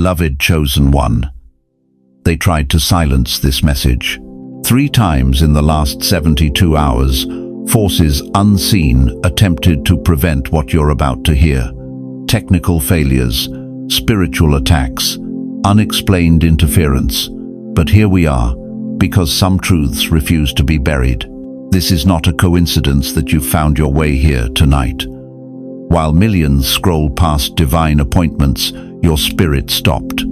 beloved chosen one. They tried to silence this message. 3 times in the last 72 hours, forces unseen attempted to prevent what you're about to hear. Technical failures, spiritual attacks, unexplained interference. But here we are, because some truths refuse to be buried. This is not a coincidence that you've found your way here tonight. While millions scroll past divine appointments, your spirit stopped.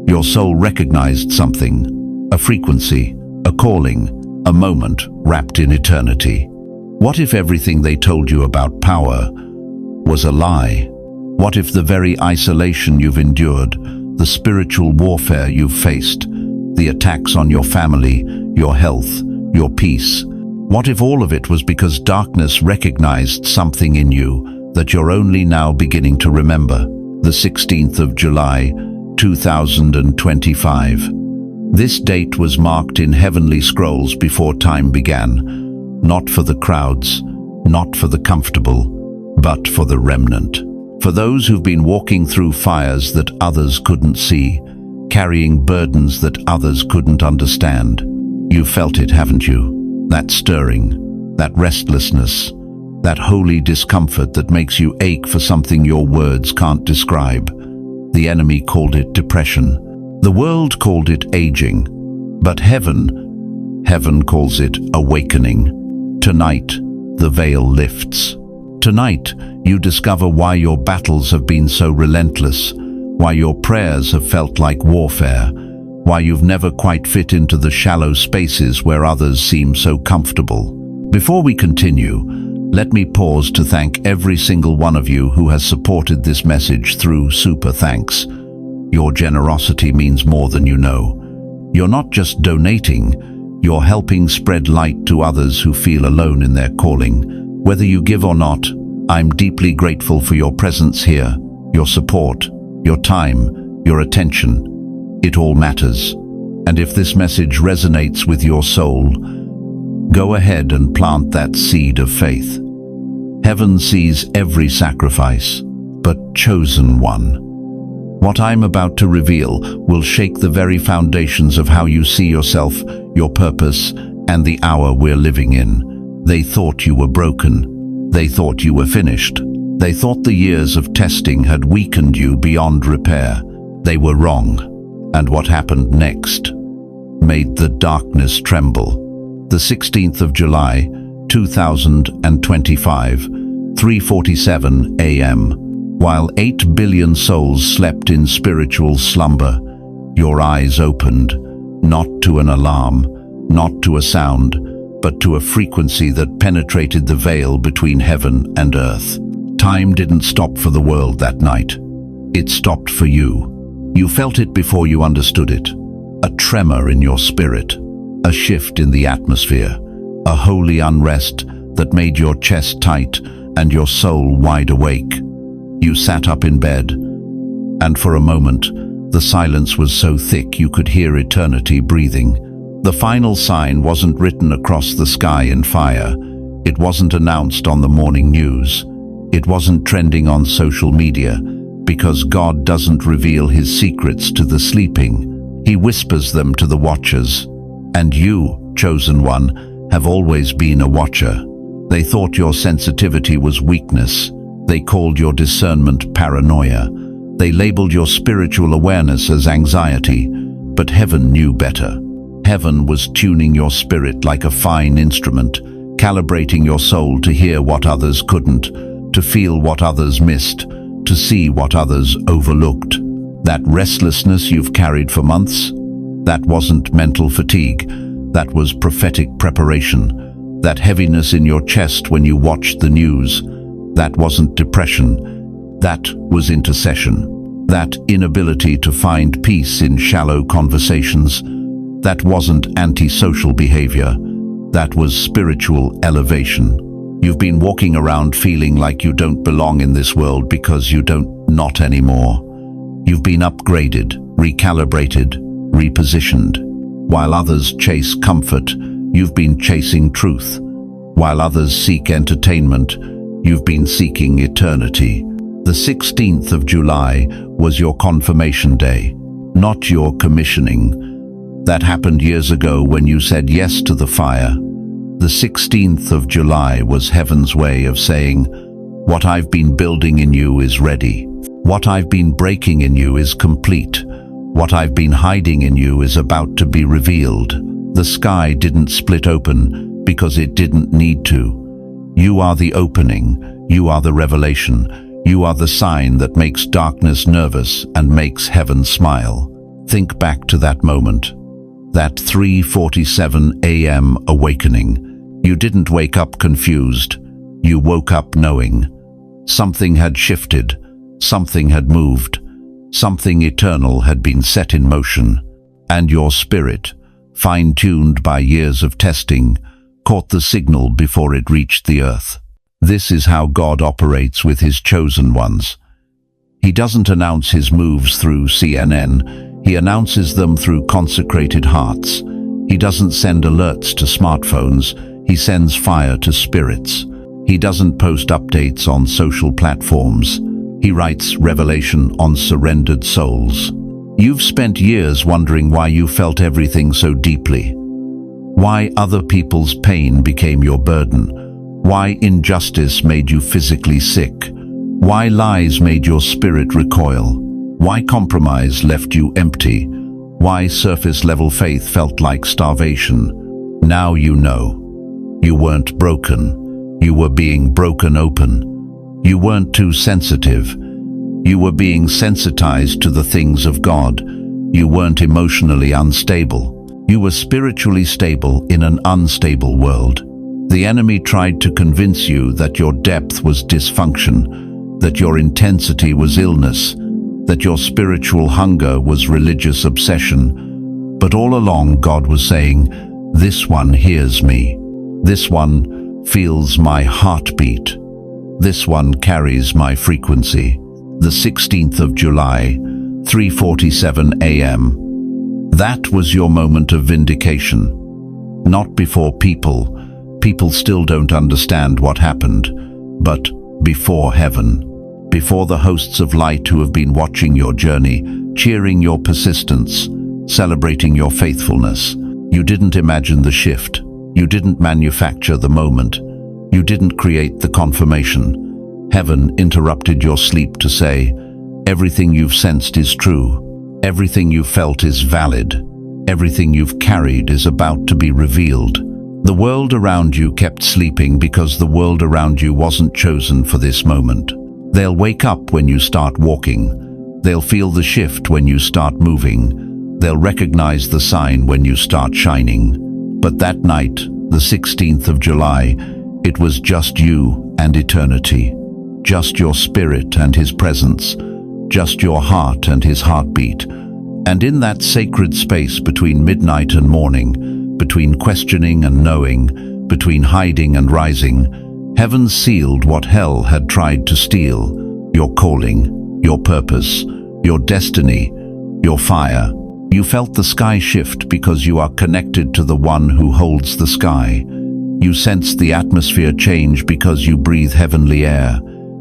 Your soul recognized something, a frequency, a calling, a moment wrapped in eternity. What if everything they told you about power was a lie? What if the very isolation you've endured, the spiritual warfare you've faced, the attacks on your family, your health, your peace, what if all of it was because darkness recognized something in you that you're only now beginning to remember? The 16th of July, 2025. This date was marked in heavenly scrolls before time began, not for the crowds, not for the comfortable, but for the remnant. For those who've been walking through fires that others couldn't see, carrying burdens that others couldn't understand. You've felt it, haven't you? That stirring, that restlessness, that holy discomfort that makes you ache for something your words can't describe. The enemy called it depression. The world called it aging. But heaven calls it awakening. Tonight, the veil lifts. Tonight, you discover why your battles have been so relentless, why your prayers have felt like warfare, why you've never quite fit into the shallow spaces where others seem so comfortable. Before we continue, let me pause to thank every single one of you who has supported this message through super thanks. Your generosity means more than you know. You're not just donating, you're helping spread light to others who feel alone in their calling. Whether you give or not, I'm deeply grateful for your presence here, your support, your time, your attention. It all matters. And if this message resonates with your soul, go ahead and plant that seed of faith. Heaven sees every sacrifice, but chosen one. What I'm about to reveal will shake the very foundations of how you see yourself, your purpose, and the hour we're living in. They thought you were broken. They thought you were finished. They thought the years of testing had weakened you beyond repair. They were wrong. And what happened next made the darkness tremble. The 16th of July, 2025, 3:47 a.m. While 8 billion souls slept in spiritual slumber, your eyes opened, not to an alarm, not to a sound, but to a frequency that penetrated the veil between heaven and earth. Time didn't stop for the world that night. It stopped for you. You felt it before you understood it. A tremor in your spirit, a shift in the atmosphere, a holy unrest that made your chest tight and your soul wide awake. You sat up in bed, and for a moment, the silence was so thick you could hear eternity breathing. The final sign wasn't written across the sky in fire. It wasn't announced on the morning news. It wasn't trending on social media, because God doesn't reveal his secrets to the sleeping. He whispers them to the watchers. And you, chosen one, have always been a watcher. They thought your sensitivity was weakness. They called your discernment paranoia. They labeled your spiritual awareness as anxiety. But heaven knew better. Heaven was tuning your spirit like a fine instrument, calibrating your soul to hear what others couldn't, to feel what others missed, to see what others overlooked. That restlessness you've carried for months, that wasn't mental fatigue, that was prophetic preparation. That heaviness in your chest when you watched the news, that wasn't depression, that was intercession. That inability to find peace in shallow conversations, that wasn't antisocial behavior, that was spiritual elevation. You've been walking around feeling like you don't belong in this world because you don't not anymore. You've been upgraded, recalibrated, repositioned. While others chase comfort, you've been chasing truth. While others seek entertainment, you've been seeking eternity. The 16th of July was your confirmation day. not your commissioning. That happened years ago when you said yes to the fire. The 16th of July was heaven's way of saying, what I've been building in you is ready. What I've been breaking in you is complete. What I've been hiding in you is about to be revealed. The sky didn't split open because it didn't need to. You are the opening. You are the revelation. You are the sign that makes darkness nervous and makes heaven smile. Think back to that moment. That 3:47 a.m. awakening. You didn't wake up confused. You woke up knowing. Something had shifted. Something had moved. Something eternal had been set in motion. And your spirit, fine-tuned by years of testing, caught the signal before it reached the earth. This is how God operates with his chosen ones. He doesn't announce his moves through CNN. He announces them through consecrated hearts. He doesn't send alerts to smartphones. He sends fire to spirits. He doesn't post updates on social platforms. He writes revelation on surrendered souls. You've spent years wondering why you felt everything so deeply. Why other people's pain became your burden. Why injustice made you physically sick. Why lies made your spirit recoil. Why compromise left you empty. Why surface-level faith felt like starvation. Now you know. You weren't broken. You were being broken open. You weren't too sensitive. You were being sensitized to the things of God. You weren't emotionally unstable. You were spiritually stable in an unstable world. The enemy tried to convince you that your depth was dysfunction, that your intensity was illness, that your spiritual hunger was religious obsession. But all along God was saying, this one hears me. This one feels my heartbeat. This one carries my frequency. The 16th of July, 3:47 a.m. That was your moment of vindication. Not before people. People still don't understand what happened. But before heaven. Before the hosts of light who have been watching your journey, cheering your persistence, celebrating your faithfulness. You didn't imagine the shift. You didn't manufacture the moment. You didn't create the confirmation. Heaven interrupted your sleep to say, everything you've sensed is true. Everything you felt is valid. Everything you've carried is about to be revealed. The world around you kept sleeping because the world around you wasn't chosen for this moment. They'll wake up when you start walking. They'll feel the shift when you start moving. They'll recognize the sign when you start shining. But that night, the 16th of July, it was just you and eternity. Just your spirit and his presence. Just your heart and his heartbeat. And in that sacred space between midnight and morning, between questioning and knowing, between hiding and rising, heaven sealed what hell had tried to steal. Your calling, your purpose, your destiny, your fire. You felt the sky shift because you are connected to the one who holds the sky. You sensed the atmosphere change because you breathe heavenly air.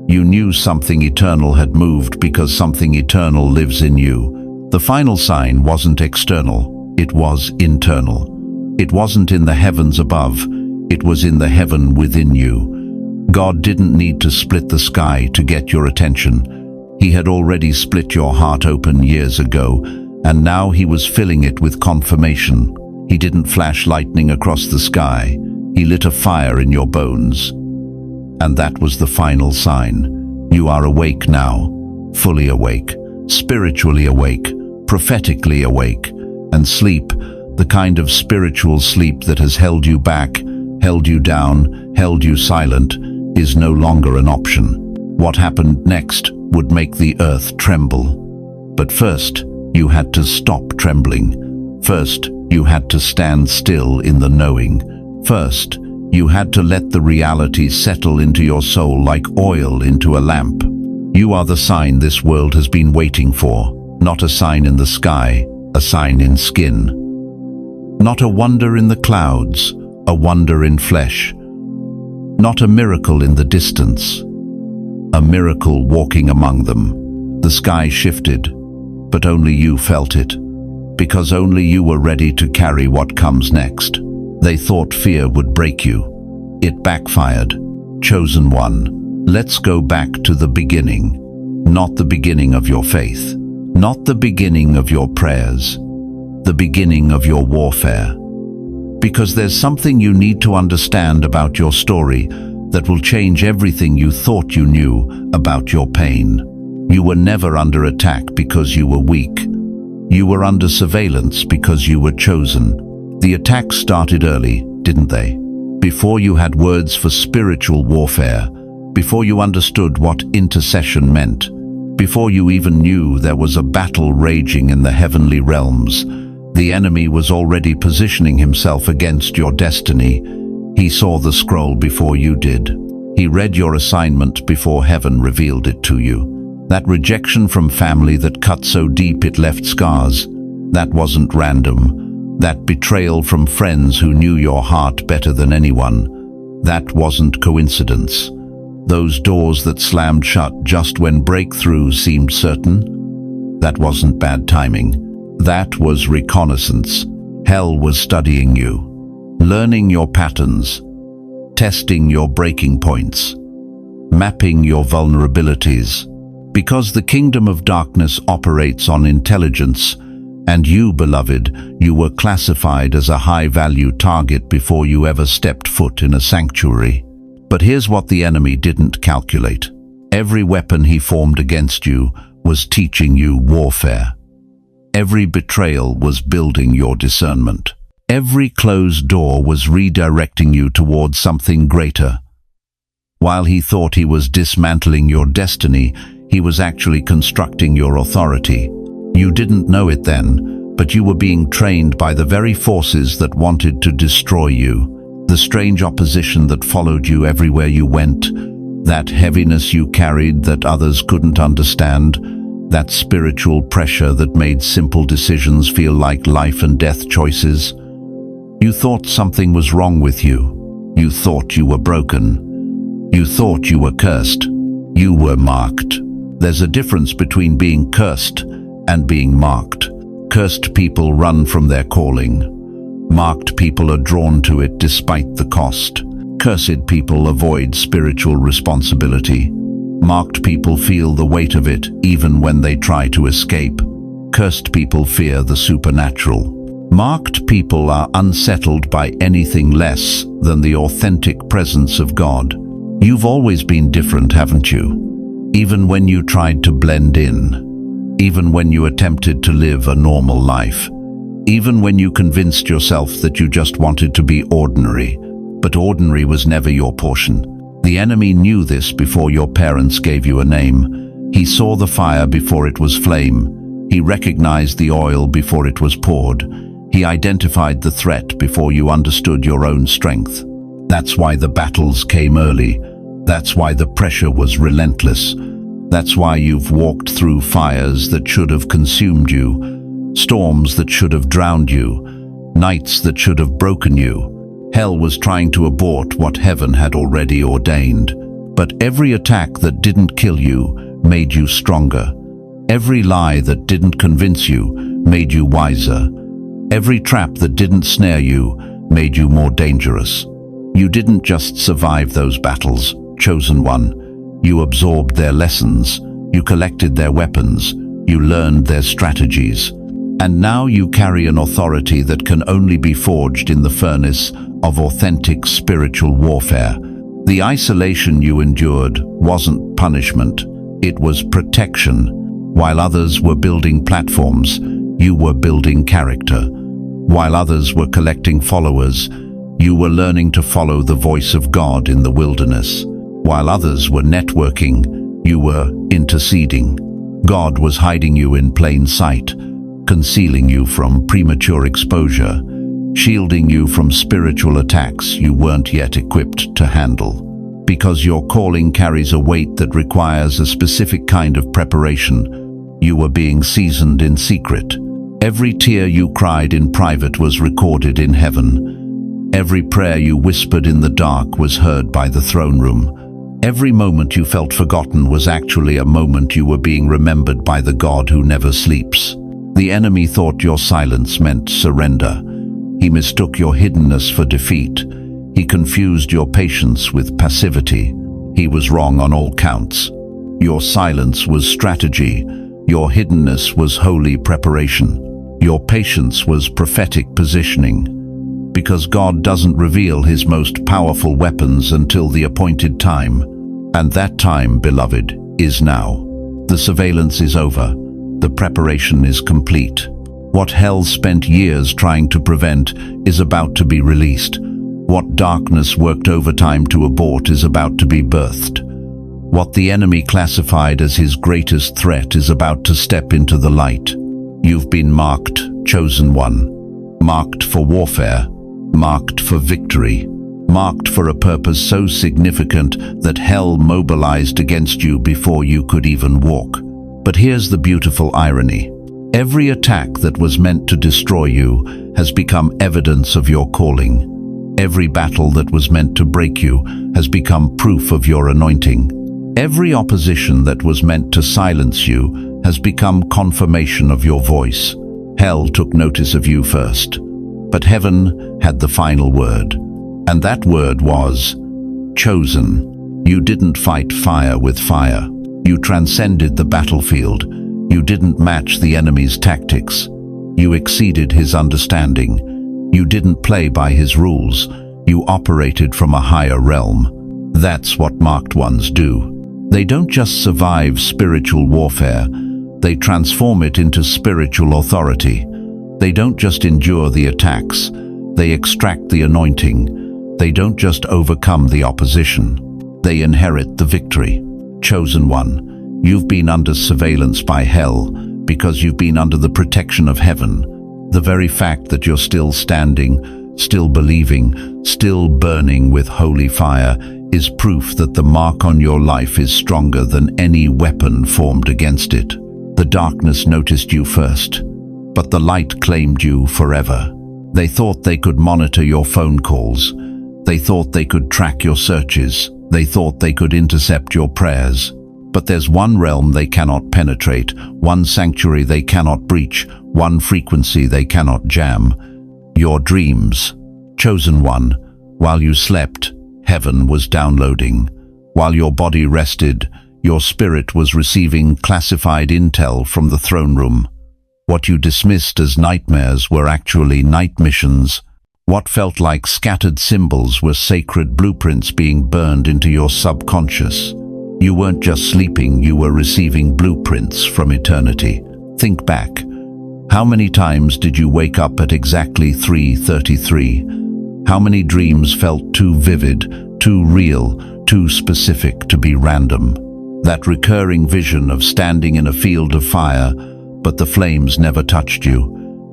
You knew something eternal had moved because something eternal lives in you. The final sign wasn't external, it was internal. It wasn't in the heavens above, it was in the heaven within you. God didn't need to split the sky to get your attention. He had already split your heart open years ago, and now he was filling it with confirmation. He didn't flash lightning across the sky. He lit a fire in your bones. And that was the final sign. You are awake now, fully awake, spiritually awake, prophetically awake, and sleep, the kind of spiritual sleep that has held you back, held you down, held you silent, is no longer an option. What happened next would make the earth tremble. But first, you had to stop trembling. First, you had to stand still in the knowing. First, you had to let the reality settle into your soul like oil into a lamp. You are the sign this world has been waiting for, not a sign in the sky, a sign in skin. Not a wonder in the clouds, a wonder in flesh. Not a miracle in the distance, a miracle walking among them. The sky shifted, but only you felt it, because only you were ready to carry what comes next. They thought fear would break you. It backfired. Chosen one, let's go back to the beginning. Not the beginning of your faith, not the beginning of your prayers, the beginning of your warfare. Because there's something you need to understand about your story that will change everything you thought you knew about your pain. You were never under attack because you were weak. You were under surveillance because you were chosen. The attacks started early, didn't they? Before you had words for spiritual warfare, before you understood what intercession meant, before you even knew there was a battle raging in the heavenly realms, the enemy was already positioning himself against your destiny. He saw the scroll before you did. He read your assignment before heaven revealed it to you. That rejection from family that cut so deep it left scars, that wasn't random. That betrayal from friends who knew your heart better than anyone, that wasn't coincidence. Those doors that slammed shut just when breakthrough seemed certain, that wasn't bad timing. That was reconnaissance. Hell was studying you, learning your patterns, testing your breaking points, mapping your vulnerabilities. Because the kingdom of darkness operates on intelligence, and you, beloved, you were classified as a high-value target before you ever stepped foot in a sanctuary. But here's what the enemy didn't calculate. Every weapon he formed against you was teaching you warfare. Every betrayal was building your discernment. Every closed door was redirecting you towards something greater. While he thought he was dismantling your destiny, he was actually constructing your authority. You didn't know it then, but you were being trained by the very forces that wanted to destroy you. The strange opposition that followed you everywhere you went, that heaviness you carried that others couldn't understand, that spiritual pressure that made simple decisions feel like life and death choices. You thought something was wrong with you. You thought you were broken. You thought you were cursed. You were marked. There's a difference between being cursed and being marked. Cursed people run from their calling. Marked people are drawn to it despite the cost. Cursed people avoid spiritual responsibility. Marked people feel the weight of it even when they try to escape. Cursed people fear the supernatural. Marked people are unsettled by anything less than the authentic presence of God. You've always been different, haven't you? Even when you tried to blend in. Even when you attempted to live a normal life. Even when you convinced yourself that you just wanted to be ordinary. But ordinary was never your portion. The enemy knew this before your parents gave you a name. He saw the fire before it was flame. He recognized the oil before it was poured. He identified the threat before you understood your own strength. That's why the battles came early. That's why the pressure was relentless. That's why you've walked through fires that should have consumed you, storms that should have drowned you, nights that should have broken you. Hell was trying to abort what heaven had already ordained. But every attack that didn't kill you made you stronger. Every lie that didn't convince you made you wiser. Every trap that didn't snare you made you more dangerous. You didn't just survive those battles, chosen one. You absorbed their lessons. You collected their weapons. You learned their strategies. And now you carry an authority that can only be forged in the furnace of authentic spiritual warfare. The isolation you endured wasn't punishment, it was protection. While others were building platforms, you were building character. While others were collecting followers, you were learning to follow the voice of God in the wilderness. While others were networking, you were interceding. God was hiding you in plain sight, concealing you from premature exposure, shielding you from spiritual attacks you weren't yet equipped to handle. Because your calling carries a weight that requires a specific kind of preparation, you were being seasoned in secret. Every tear you cried in private was recorded in heaven. Every prayer you whispered in the dark was heard by the throne room. Every moment you felt forgotten was actually a moment you were being remembered by the God who never sleeps. The enemy thought your silence meant surrender. He mistook your hiddenness for defeat. He confused your patience with passivity. He was wrong on all counts. Your silence was strategy. Your hiddenness was holy preparation. Your patience was prophetic positioning. Because God doesn't reveal his most powerful weapons until the appointed time. And that time, beloved, is now. The surveillance is over. The preparation is complete. What hell spent years trying to prevent is about to be released. What darkness worked overtime to abort is about to be birthed. What the enemy classified as his greatest threat is about to step into the light. You've been marked, chosen one. Marked for warfare. Marked for victory. Marked for a purpose so significant that hell mobilized against you before you could even walk. But here's the beautiful irony. Every attack that was meant to destroy you has become evidence of your calling. Every battle that was meant to break you has become proof of your anointing. Every opposition that was meant to silence you has become confirmation of your voice. Hell took notice of you first, but heaven had the final word. And that word was chosen. You didn't fight fire with fire. You transcended the battlefield. You didn't match the enemy's tactics. You exceeded his understanding. You didn't play by his rules. You operated from a higher realm. That's what marked ones do. They don't just survive spiritual warfare. They transform it into spiritual authority. They don't just endure the attacks. They extract the anointing. They don't just overcome the opposition. They inherit the victory. Chosen one, you've been under surveillance by hell because you've been under the protection of heaven. The very fact that you're still standing, still believing, still burning with holy fire is proof that the mark on your life is stronger than any weapon formed against it. The darkness noticed you first, but the light claimed you forever. They thought they could monitor your phone calls. They thought they could track your searches. They thought they could intercept your prayers. But there's one realm they cannot penetrate, one sanctuary they cannot breach, one frequency they cannot jam. Your dreams. Chosen one, while you slept, heaven was downloading. While your body rested, your spirit was receiving classified intel from the throne room. What you dismissed as nightmares were actually night missions. What felt like scattered symbols were sacred blueprints being burned into your subconscious. You weren't just sleeping, you were receiving blueprints from eternity. Think back. How many times did you wake up at exactly 3:33? How many dreams felt too vivid, too real, too specific to be random? That recurring vision of standing in a field of fire, but the flames never touched you.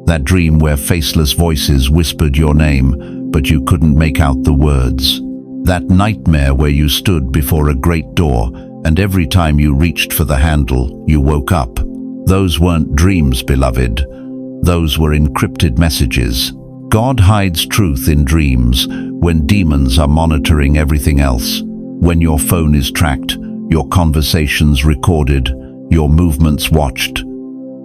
That dream where faceless voices whispered your name, but you couldn't make out the words. That nightmare where you stood before a great door, and every time you reached for the handle, you woke up. Those weren't dreams, beloved. Those were encrypted messages. God hides truth in dreams when demons are monitoring everything else. When your phone is tracked, your conversations recorded, your movements watched.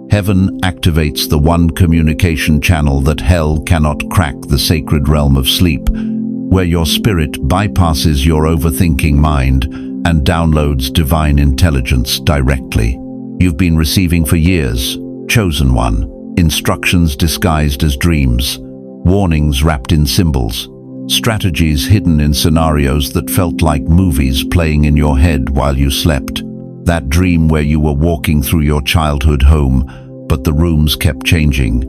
Heaven activates the one communication channel that hell cannot crack, the sacred realm of sleep, where your spirit bypasses your overthinking mind and downloads divine intelligence directly. You've been receiving for years, chosen one, instructions disguised as dreams, warnings wrapped in symbols, strategies hidden in scenarios that felt like movies playing in your head while you slept. That dream where you were walking through your childhood home, but the rooms kept changing.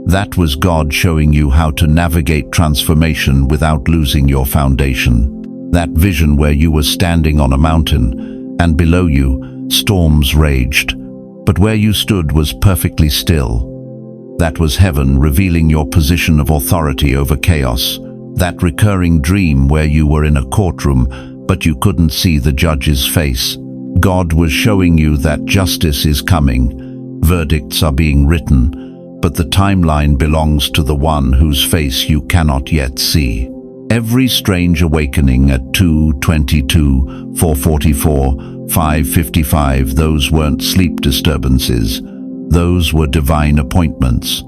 That was God showing you how to navigate transformation without losing your foundation. That vision where you were standing on a mountain, and below you, storms raged, but where you stood was perfectly still. That was heaven revealing your position of authority over chaos. That recurring dream where you were in a courtroom, but you couldn't see the judge's face. God was showing you that justice is coming. Verdicts are being written, but the timeline belongs to the one whose face you cannot yet see. Every strange awakening at 2:22, 4:44, 5:55, those weren't sleep disturbances. Those were divine appointments.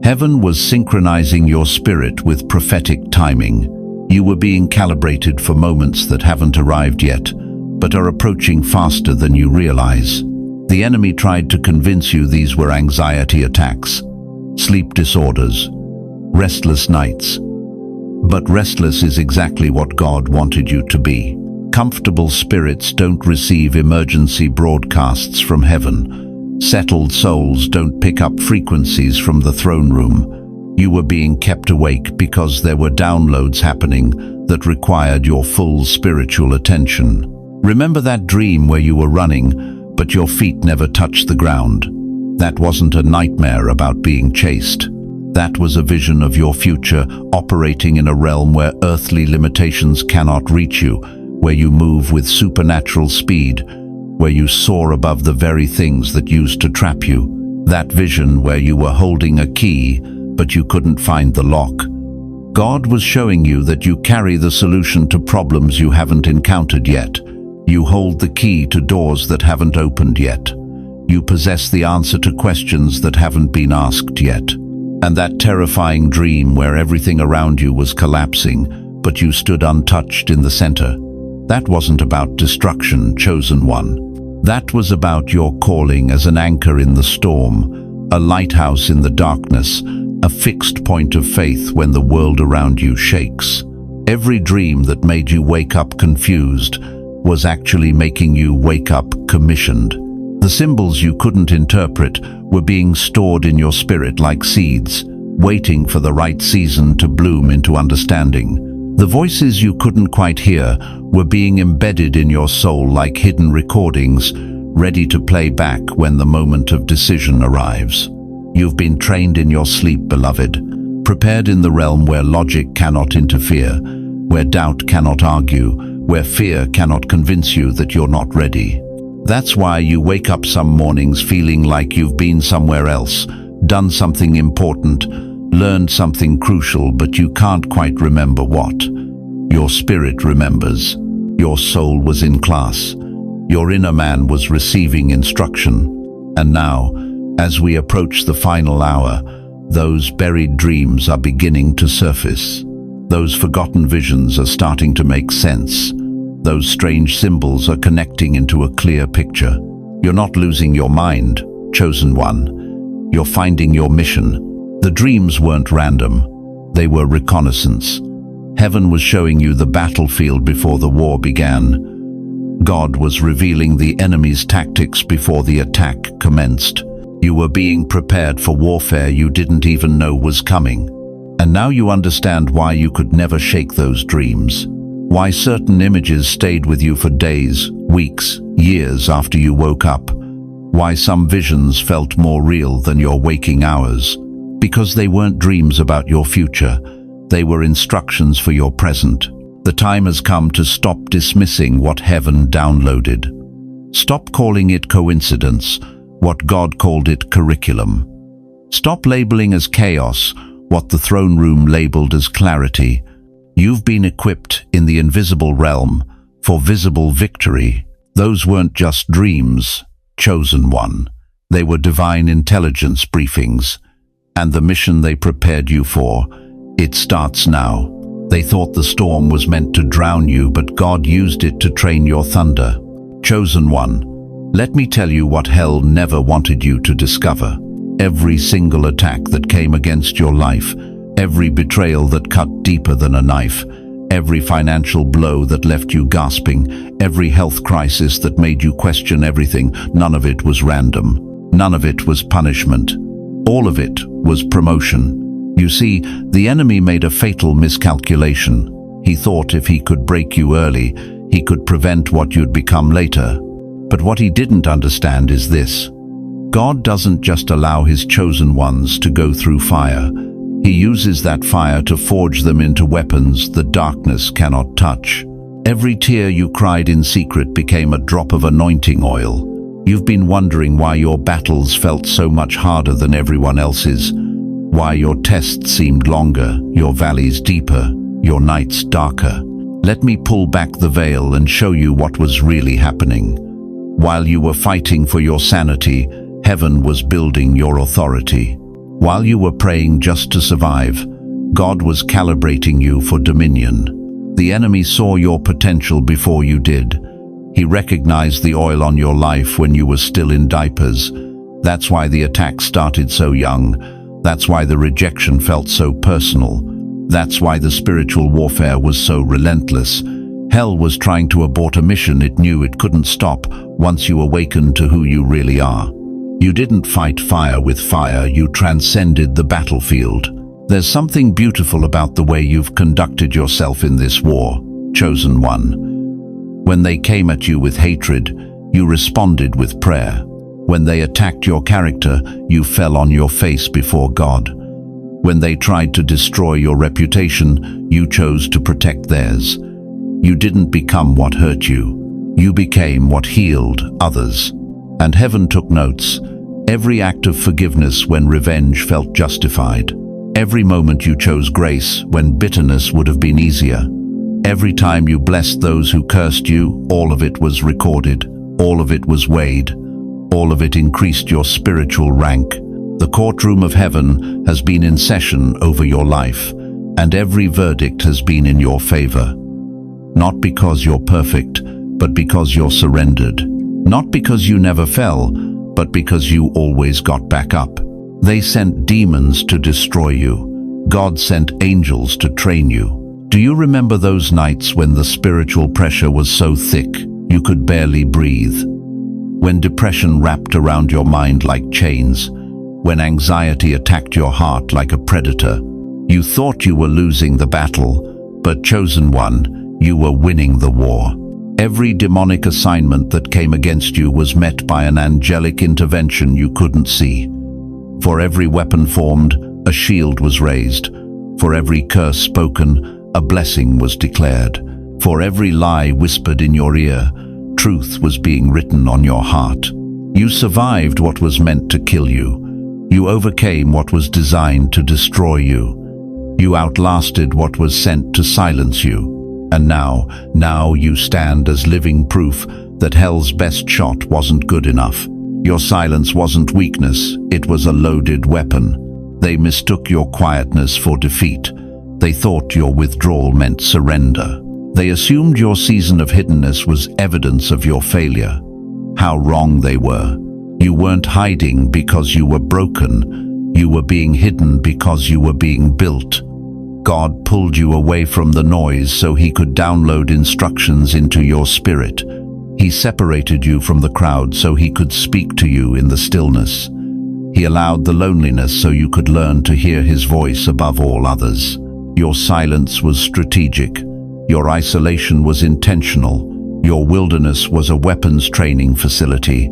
Heaven was synchronizing your spirit with prophetic timing. You were being calibrated for moments that haven't arrived yet, but are approaching faster than you realize. The enemy tried to convince you these were anxiety attacks, sleep disorders, restless nights. But restless is exactly what God wanted you to be. Comfortable spirits don't receive emergency broadcasts from heaven. Settled souls don't pick up frequencies from the throne room. You were being kept awake because there were downloads happening that required your full spiritual attention. Remember that dream where you were running, but your feet never touched the ground? That wasn't a nightmare about being chased. That was a vision of your future operating in a realm where earthly limitations cannot reach you, where you move with supernatural speed, where you soar above the very things that used to trap you. That vision where you were holding a key, but you couldn't find the lock. God was showing you that you carry the solution to problems you haven't encountered yet. You hold the key to doors that haven't opened yet. You possess the answer to questions that haven't been asked yet. And that terrifying dream where everything around you was collapsing, but you stood untouched in the center, that wasn't about destruction, chosen one. That was about your calling as an anchor in the storm, a lighthouse in the darkness, a fixed point of faith when the world around you shakes. Every dream that made you wake up confused was actually making you wake up commissioned. The symbols you couldn't interpret were being stored in your spirit like seeds, waiting for the right season to bloom into understanding. The voices you couldn't quite hear were being embedded in your soul like hidden recordings, ready to play back when the moment of decision arrives. You've been trained in your sleep, beloved, prepared in the realm where logic cannot interfere, where doubt cannot argue, where fear cannot convince you that you're not ready. That's why you wake up some mornings feeling like you've been somewhere else, done something important, learned something crucial, but you can't quite remember what. Your spirit remembers. Your soul was in class. Your inner man was receiving instruction. And now, as we approach the final hour, those buried dreams are beginning to surface. Those forgotten visions are starting to make sense. Those strange symbols are connecting into a clear picture. You're not losing your mind, chosen one. You're finding your mission. The dreams weren't random. They were reconnaissance. Heaven was showing you the battlefield before the war began. God was revealing the enemy's tactics before the attack commenced. You were being prepared for warfare you didn't even know was coming. And now you understand why you could never shake those dreams. Why certain images stayed with you for days, weeks, years after you woke up. Why some visions felt more real than your waking hours. Because they weren't dreams about your future. They were instructions for your present. The time has come to stop dismissing what heaven downloaded. Stop calling it coincidence, what God called it curriculum. Stop labeling as chaos what the throne room labeled as clarity. You've been equipped in the invisible realm for visible victory. Those weren't just dreams, chosen one. They were divine intelligence briefings. And the mission they prepared you for, it starts now. They thought the storm was meant to drown you, but God used it to train your thunder. Chosen one, let me tell you what hell never wanted you to discover. Every single attack that came against your life, every betrayal that cut deeper than a knife, every financial blow that left you gasping, every health crisis that made you question everything, none of it was random. None of it was punishment. All of it was promotion. You see, the enemy made a fatal miscalculation. He thought if he could break you early, he could prevent what you'd become later. But what he didn't understand is this. God doesn't just allow his chosen ones to go through fire. He uses that fire to forge them into weapons the darkness cannot touch. Every tear you cried in secret became a drop of anointing oil. You've been wondering why your battles felt so much harder than everyone else's, why your tests seemed longer, your valleys deeper. your nights darker. Let me pull back the veil and show you what was really happening. While you were fighting for your sanity, heaven was building your authority. While you were praying just to survive, God was calibrating you for dominion. The enemy saw your potential before you did. He recognized the oil on your life when you were still in diapers. That's why the attack started so young. That's why the rejection felt so personal. That's why the spiritual warfare was so relentless. Hell was trying to abort a mission it knew it couldn't stop once you awakened to who you really are. You didn't fight fire with fire, you transcended the battlefield. There's something beautiful about the way you've conducted yourself in this war, chosen one. When they came at you with hatred, you responded with prayer. When they attacked your character, you fell on your face before God. When they tried to destroy your reputation, you chose to protect theirs. You didn't become what hurt you. You became what healed others. And heaven took notes. Every act of forgiveness when revenge felt justified. Every moment you chose grace when bitterness would have been easier. Every time you blessed those who cursed you, all of it was recorded. All of it was weighed. All of it increased your spiritual rank. The courtroom of heaven has been in session over your life, and every verdict has been in your favor. Not because you're perfect, but because you're surrendered. Not because you never fell, but because you always got back up. They sent demons to destroy you. God sent angels to train you. Do you remember those nights when the spiritual pressure was so thick you could barely breathe? When depression wrapped around your mind like chains? When anxiety attacked your heart like a predator? You thought you were losing the battle, but chosen one, you were winning the war. Every demonic assignment that came against you was met by an angelic intervention you couldn't see. For every weapon formed, a shield was raised. For every curse spoken, a blessing was declared. For every lie whispered in your ear, truth was being written on your heart. You survived what was meant to kill you. You overcame what was designed to destroy you. You outlasted what was sent to silence you. And now you stand as living proof that hell's best shot wasn't good enough. Your silence wasn't weakness, it was a loaded weapon. They mistook your quietness for defeat. They thought your withdrawal meant surrender. They assumed your season of hiddenness was evidence of your failure. How wrong they were. You weren't hiding because you were broken. You were being hidden because you were being built. God pulled you away from the noise so He could download instructions into your spirit. He separated you from the crowd so He could speak to you in the stillness. He allowed the loneliness so you could learn to hear His voice above all others. Your silence was strategic. Your isolation was intentional. Your wilderness was a weapons training facility.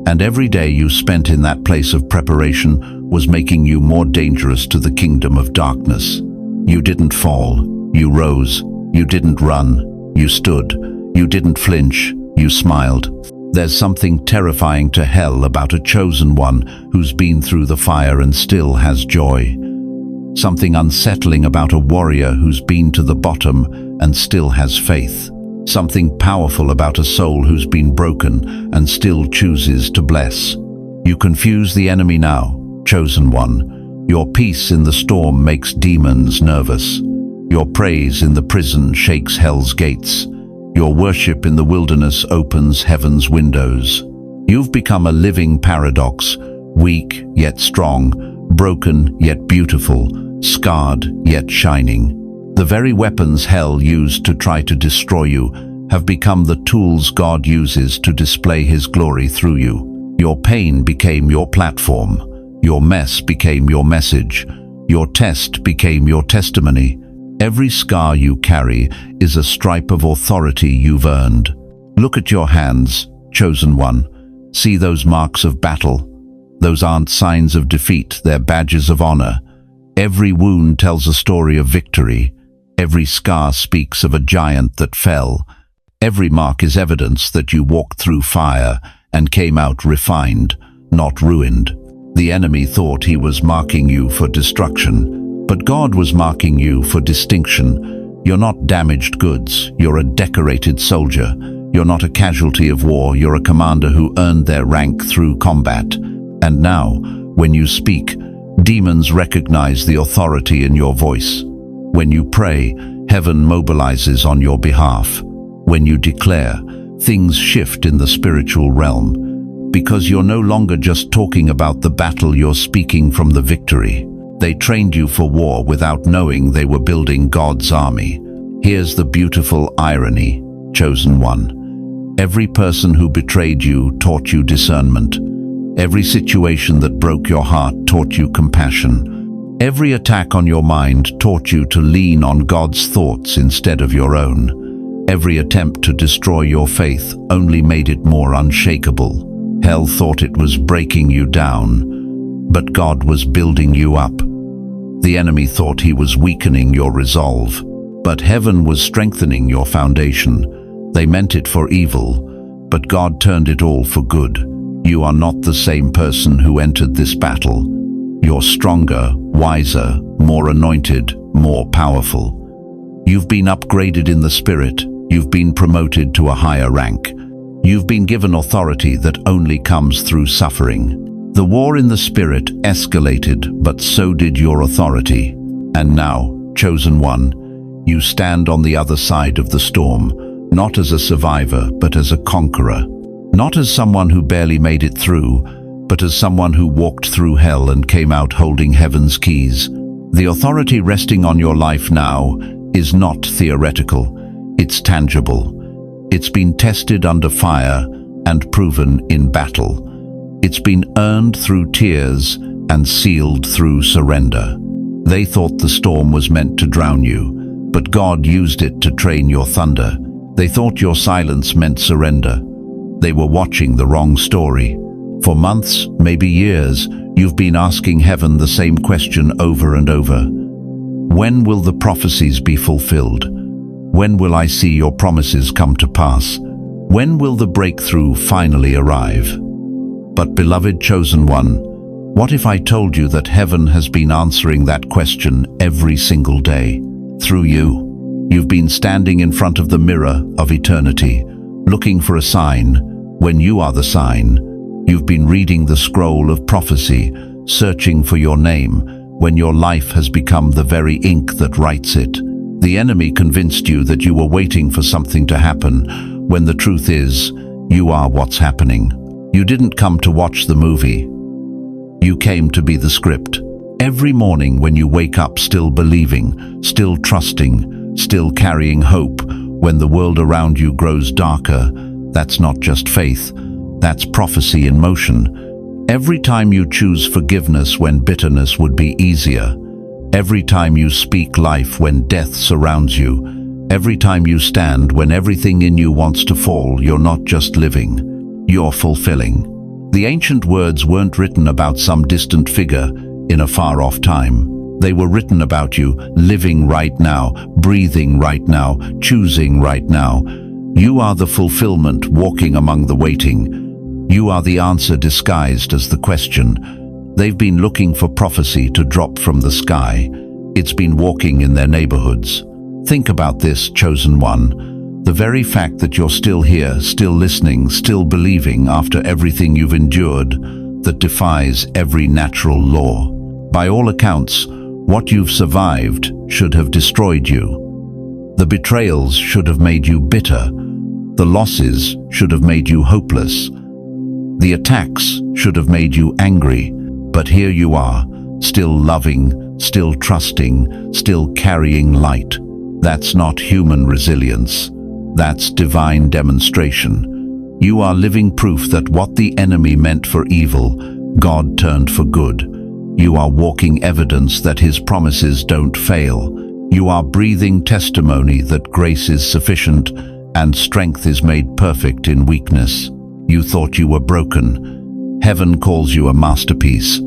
And every day you spent in that place of preparation was making you more dangerous to the kingdom of darkness. You didn't fall. You rose. You didn't run. You stood. You didn't flinch. You smiled. There's something terrifying to hell about a chosen one who's been through the fire and still has joy. Something unsettling about a warrior who's been to the bottom and still has faith. Something powerful about a soul who's been broken and still chooses to bless. You confuse the enemy now, chosen one. Your peace in the storm makes demons nervous. Your praise in the prison shakes hell's gates. Your worship in the wilderness opens heaven's windows. You've become a living paradox, weak yet strong, broken yet beautiful, scarred yet shining. The very weapons hell used to try to destroy you have become the tools God uses to display His glory through you. Your pain became your platform. Your mess became your message. Your test became your testimony. Every scar you carry is a stripe of authority you've earned. Look at your hands, chosen one. See those marks of battle? Those aren't signs of defeat, they're badges of honor. Every wound tells a story of victory. Every scar speaks of a giant that fell. Every mark is evidence that you walked through fire and came out refined, not ruined. The enemy thought he was marking you for destruction, but God was marking you for distinction. You're not damaged goods, you're a decorated soldier. You're not a casualty of war, you're a commander who earned their rank through combat. And now, when you speak, demons recognize the authority in your voice. When you pray, heaven mobilizes on your behalf. When you declare, things shift in the spiritual realm. Because you're no longer just talking about the battle, you're speaking from the victory. They trained you for war without knowing they were building God's army. Here's the beautiful irony, chosen one. Every person who betrayed you taught you discernment. Every situation that broke your heart taught you compassion. Every attack on your mind taught you to lean on God's thoughts instead of your own. Every attempt to destroy your faith only made it more unshakable. Hell thought it was breaking you down, but God was building you up. The enemy thought he was weakening your resolve, but heaven was strengthening your foundation. They meant it for evil, but God turned it all for good. You are not the same person who entered this battle. You're stronger, wiser, more anointed, more powerful. You've been upgraded in the spirit. You've been promoted to a higher rank. You've been given authority that only comes through suffering. The war in the spirit escalated, but so did your authority. And now, chosen one, you stand on the other side of the storm, not as a survivor, but as a conqueror. Not as someone who barely made it through, but as someone who walked through hell and came out holding heaven's keys. The authority resting on your life now is not theoretical, it's tangible. It's been tested under fire and proven in battle. It's been earned through tears and sealed through surrender. They thought the storm was meant to drown you, but God used it to train your thunder. They thought your silence meant surrender. They were watching the wrong story. For months, maybe years, you've been asking heaven the same question over and over. When will the prophecies be fulfilled? When will I see your promises come to pass? When will the breakthrough finally arrive? But beloved chosen one, what if I told you that heaven has been answering that question every single day? Through you. You've been standing in front of the mirror of eternity, looking for a sign when you are the sign. You've been reading the scroll of prophecy, searching for your name when your life has become the very ink that writes it. The enemy convinced you that you were waiting for something to happen, when the truth is, you are what's happening. You didn't come to watch the movie. You came to be the script. Every morning when you wake up still believing, still trusting, still carrying hope, when the world around you grows darker, that's not just faith, that's prophecy in motion. Every time you choose forgiveness when bitterness would be easier, every time you speak life when death surrounds you, every time you stand when everything in you wants to fall, you're not just living. You're fulfilling. The ancient words weren't written about some distant figure in a far-off time. They were written about you, living right now, breathing right now, choosing right now. You are the fulfillment walking among the waiting. You are the answer disguised as the question. They've been looking for prophecy to drop from the sky. It's been walking in their neighborhoods. Think about this, chosen one. The very fact that you're still here, still listening, still believing after everything you've endured, that defies every natural law. By all accounts, what you've survived should have destroyed you. The betrayals should have made you bitter. The losses should have made you hopeless. The attacks should have made you angry. But here you are, still loving, still trusting, still carrying light. That's not human resilience. That's divine demonstration. You are living proof that what the enemy meant for evil, God turned for good. You are walking evidence that His promises don't fail. You are breathing testimony that grace is sufficient and strength is made perfect in weakness. You thought you were broken. Heaven calls you a masterpiece.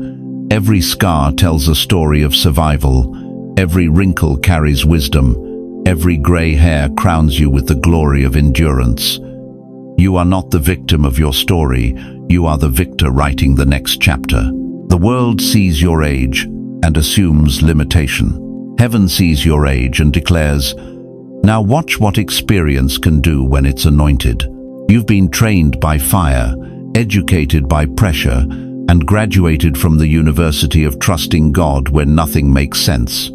Every scar tells a story of survival. Every wrinkle carries wisdom. Every gray hair crowns you with the glory of endurance. You are not the victim of your story, you are the victor writing the next chapter. The world sees your age and assumes limitation. Heaven sees your age and declares, Now watch what experience can do when it's anointed. You've been trained by fire, educated by pressure, and graduated from the University of Trusting God when nothing makes sense.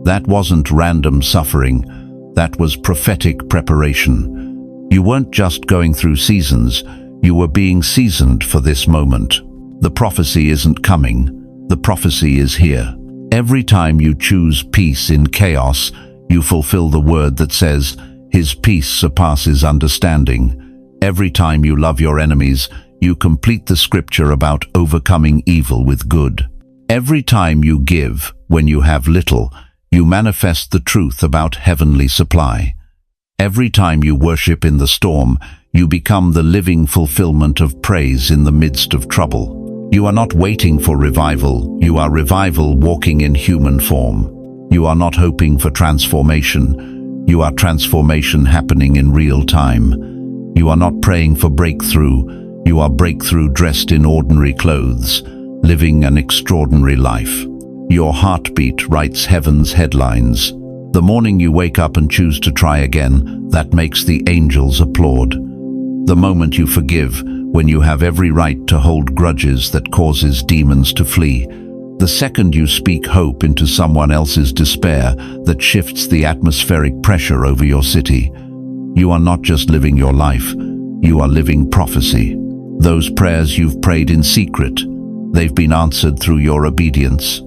That wasn't random suffering, that was prophetic preparation. You weren't just going through seasons, you were being seasoned for this moment. The prophecy isn't coming, the prophecy is here. Every time you choose peace in chaos, you fulfill the word that says, His peace surpasses understanding. Every time you love your enemies, you complete the scripture about overcoming evil with good. Every time you give, when you have little, you manifest the truth about heavenly supply. Every time you worship in the storm, you become the living fulfillment of praise in the midst of trouble. You are not waiting for revival, you are revival walking in human form. You are not hoping for transformation, you are transformation happening in real time. You are not praying for breakthrough, you are breakthrough dressed in ordinary clothes, living an extraordinary life. Your heartbeat writes heaven's headlines. The morning you wake up and choose to try again, that makes the angels applaud. The moment you forgive, when you have every right to hold grudges that causes demons to flee. The second you speak hope into someone else's despair that shifts the atmospheric pressure over your city. You are not just living your life, you are living prophecy. Those prayers you've prayed in secret, they've been answered through your obedience.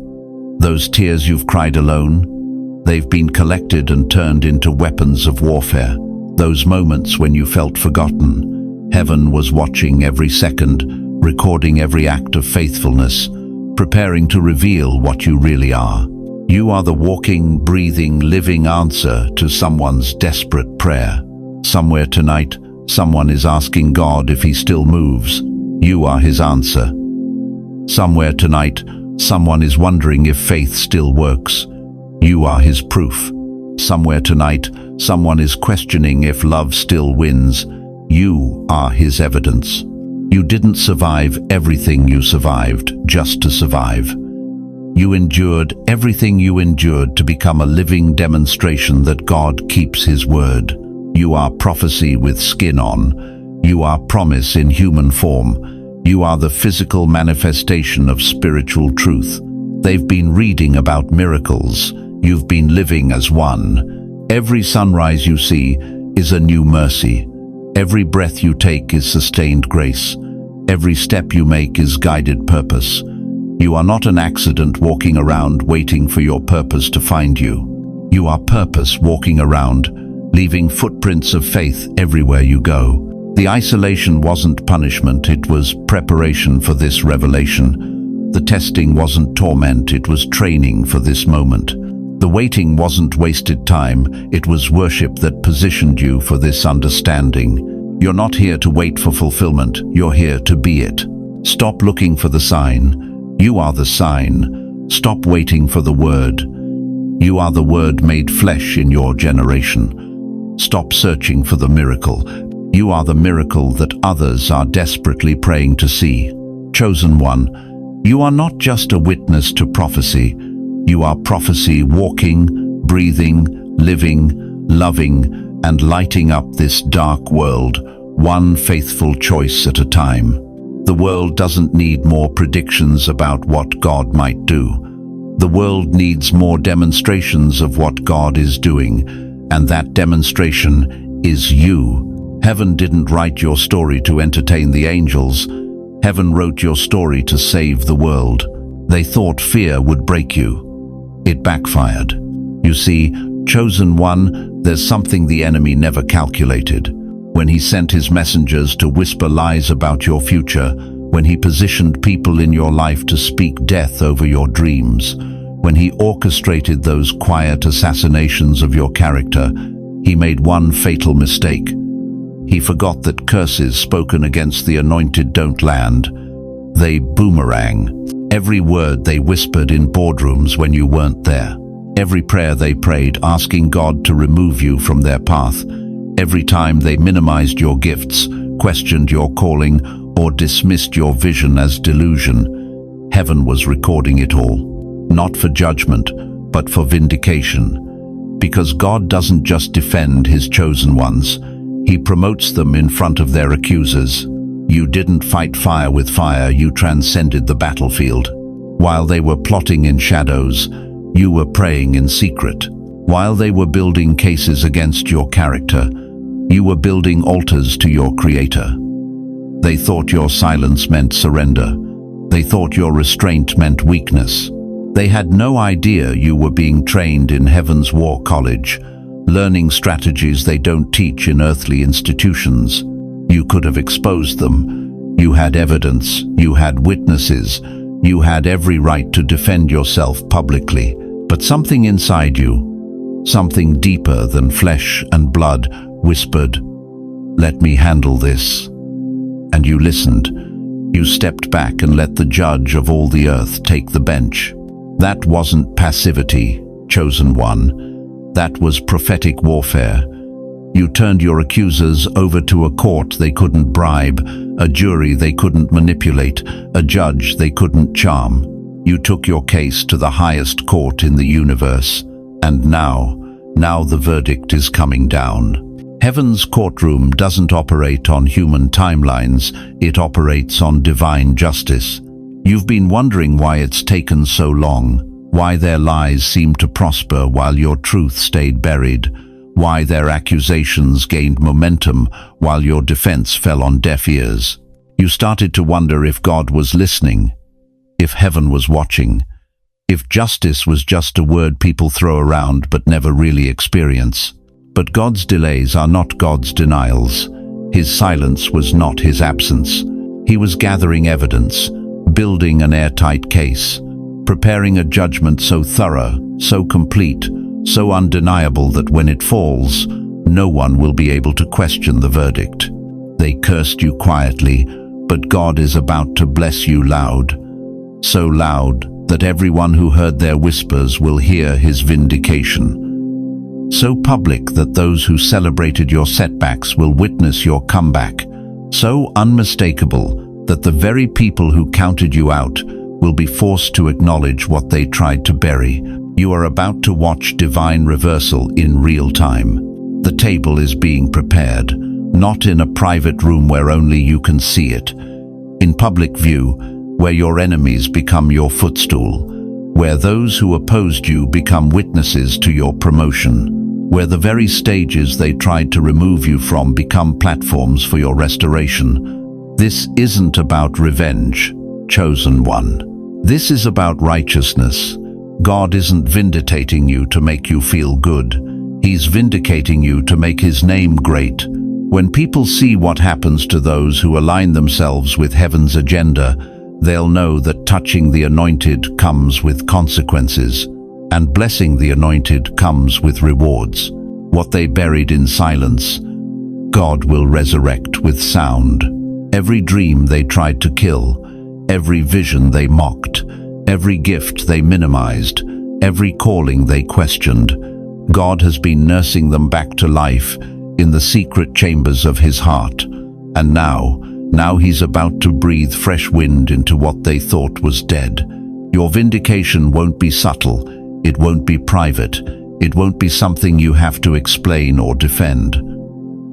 Those tears you've cried alone, they've been collected and turned into weapons of warfare. Those moments when you felt forgotten, heaven was watching every second, recording every act of faithfulness, preparing to reveal what you really are. You are the walking, breathing, living answer to someone's desperate prayer. Somewhere tonight, someone is asking God if He still moves. You are His answer. Somewhere tonight, someone is wondering if faith still works. You are His proof. Somewhere tonight, someone is questioning if love still wins. You are His evidence. You didn't survive everything you survived just to survive. You endured everything you endured to become a living demonstration that God keeps His word. You are prophecy with skin on. You are promise in human form. You are the physical manifestation of spiritual truth. They've been reading about miracles. You've been living as one. Every sunrise you see is a new mercy. Every breath you take is sustained grace. Every step you make is guided purpose. You are not an accident walking around waiting for your purpose to find you. You are purpose walking around, leaving footprints of faith everywhere you go. The isolation wasn't punishment, it was preparation for this revelation. The testing wasn't torment, it was training for this moment. The waiting wasn't wasted time, it was worship that positioned you for this understanding. You're not here to wait for fulfillment, you're here to be it. Stop looking for the sign. You are the sign. Stop waiting for the word. You are the word made flesh in your generation. Stop searching for the miracle. You are the miracle that others are desperately praying to see. Chosen one, you are not just a witness to prophecy. You are prophecy walking, breathing, living, loving, and lighting up this dark world, one faithful choice at a time. The world doesn't need more predictions about what God might do. The world needs more demonstrations of what God is doing, and that demonstration is you. Heaven didn't write your story to entertain the angels. Heaven wrote your story to save the world. They thought fear would break you. It backfired. You see, chosen one, there's something the enemy never calculated. When he sent his messengers to whisper lies about your future, when he positioned people in your life to speak death over your dreams, when he orchestrated those quiet assassinations of your character, he made one fatal mistake. He forgot that curses spoken against the anointed don't land. They boomerang. Every word they whispered in boardrooms when you weren't there. Every prayer they prayed asking God to remove you from their path. Every time they minimized your gifts, questioned your calling, or dismissed your vision as delusion, heaven was recording it all. Not for judgment, but for vindication. Because God doesn't just defend his chosen ones, he promotes them in front of their accusers. You didn't fight fire with fire, you transcended the battlefield. While they were plotting in shadows, you were praying in secret. While they were building cases against your character, you were building altars to your Creator. They thought your silence meant surrender. They thought your restraint meant weakness. They had no idea you were being trained in heaven's war college, learning strategies they don't teach in earthly institutions. You could have exposed them. You had evidence. You had witnesses. You had every right to defend yourself publicly. But something inside you, something deeper than flesh and blood, whispered, "Let me handle this." And you listened. You stepped back and let the judge of all the earth take the bench. That wasn't passivity, chosen one. That was prophetic warfare. You turned your accusers over to a court they couldn't bribe, a jury they couldn't manipulate, a judge they couldn't charm. You took your case to the highest court in the universe. And now the verdict is coming down. Heaven's courtroom doesn't operate on human timelines, it operates on divine justice. You've been wondering why it's taken so long, why their lies seemed to prosper while your truth stayed buried, why their accusations gained momentum while your defense fell on deaf ears. You started to wonder if God was listening, if heaven was watching, if justice was just a word people throw around but never really experience. But God's delays are not God's denials. His silence was not his absence. He was gathering evidence, building an airtight case, preparing a judgment so thorough, so complete, so undeniable that when it falls, no one will be able to question the verdict. They cursed you quietly, but God is about to bless you loud. So loud that everyone who heard their whispers will hear his vindication. So public that those who celebrated your setbacks will witness your comeback. So unmistakable that the very people who counted you out will be forced to acknowledge what they tried to bury. You are about to watch divine reversal in real time. The table is being prepared, not in a private room where only you can see it. In public view, where your enemies become your footstool, where those who opposed you become witnesses to your promotion, where the very stages they tried to remove you from become platforms for your restoration. This isn't about revenge, chosen one. This is about righteousness. God isn't vindicating you to make you feel good. He's vindicating you to make his name great. When people see what happens to those who align themselves with heaven's agenda, they'll know that touching the anointed comes with consequences, and blessing the anointed comes with rewards. What they buried in silence, God will resurrect with sound. Every dream they tried to kill, every vision they mocked, every gift they minimized, every calling they questioned, God has been nursing them back to life in the secret chambers of his heart. And now he's about to breathe fresh wind into what they thought was dead. Your vindication won't be subtle, it won't be private, it won't be something you have to explain or defend.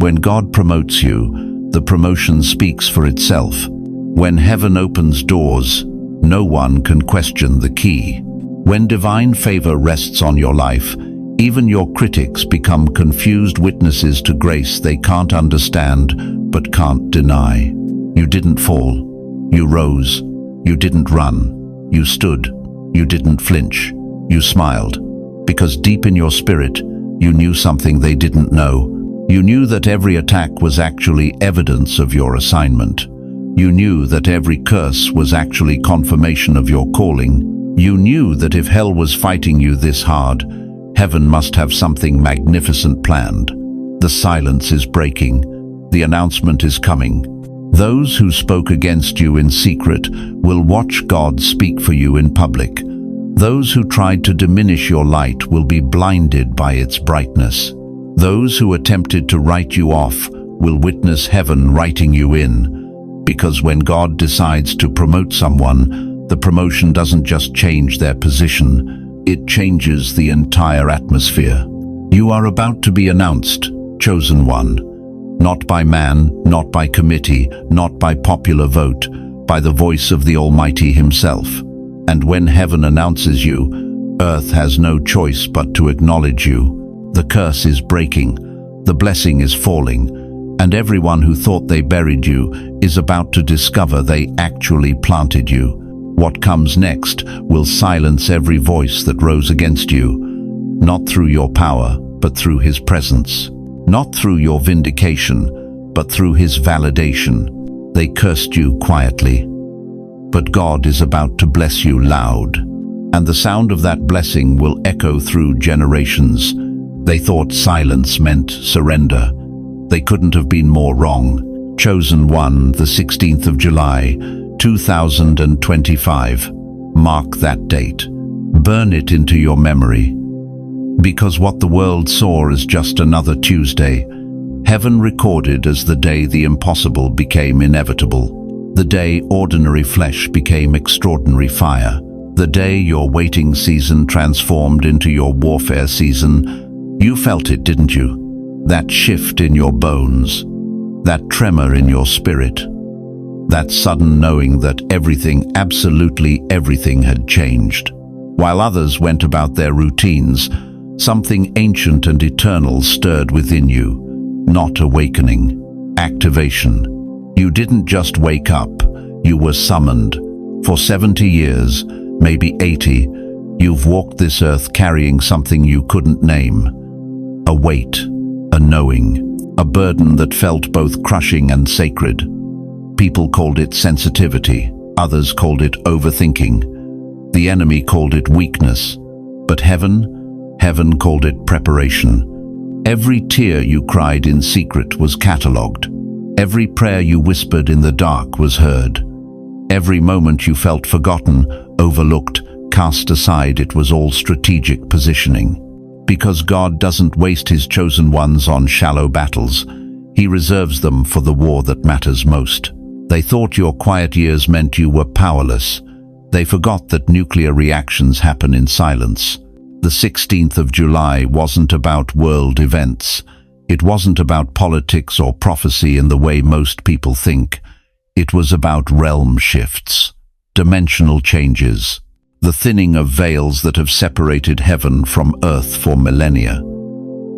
When God promotes you, the promotion speaks for itself. When heaven opens doors, no one can question the key. When divine favor rests on your life, even your critics become confused witnesses to grace they can't understand but can't deny. You didn't fall. You rose. You didn't run. You stood. You didn't flinch. You smiled. Because deep in your spirit, you knew something they didn't know. You knew that every attack was actually evidence of your assignment. You knew that every curse was actually confirmation of your calling. You knew that if hell was fighting you this hard, heaven must have something magnificent planned. The silence is breaking. The announcement is coming. Those who spoke against you in secret will watch God speak for you in public. Those who tried to diminish your light will be blinded by its brightness. Those who attempted to write you off will witness heaven writing you in. Because when God decides to promote someone, the promotion doesn't just change their position, it changes the entire atmosphere. You are about to be announced, chosen one, not by man, not by committee, not by popular vote, by the voice of the Almighty Himself. And when heaven announces you, earth has no choice but to acknowledge you. The curse is breaking, the blessing is falling, and everyone who thought they buried you is about to discover they actually planted you. What comes next will silence every voice that rose against you, not through your power, but through His presence. Not through your vindication, but through His validation. They cursed you quietly, but God is about to bless you loud, and the sound of that blessing will echo through generations. They thought silence meant surrender. They couldn't have been more wrong. Chosen one, the 16th of July, 2025. Mark that date. Burn it into your memory. Because what the world saw as just another Tuesday, heaven recorded as the day the impossible became inevitable, the day ordinary flesh became extraordinary fire, the day your waiting season transformed into your warfare season. You felt it, didn't you? That shift in your bones, that tremor in your spirit, that sudden knowing that everything, absolutely everything, had changed. While others went about their routines, something ancient and eternal stirred within you. Not awakening, activation. You didn't just wake up, you were summoned. For 70 years, maybe 80, you've walked this earth carrying something you couldn't name. A weight, a knowing, a burden that felt both crushing and sacred. People called it sensitivity, others called it overthinking. The enemy called it weakness, but heaven called it preparation. Every tear you cried in secret was catalogued. Every prayer you whispered in the dark was heard. Every moment you felt forgotten, overlooked, cast aside, it was all strategic positioning. Because God doesn't waste His chosen ones on shallow battles. He reserves them for the war that matters most. They thought your quiet years meant you were powerless. They forgot that nuclear reactions happen in silence. The 16th of July wasn't about world events. It wasn't about politics or prophecy in the way most people think. It was about realm shifts, dimensional changes, the thinning of veils that have separated heaven from earth for millennia.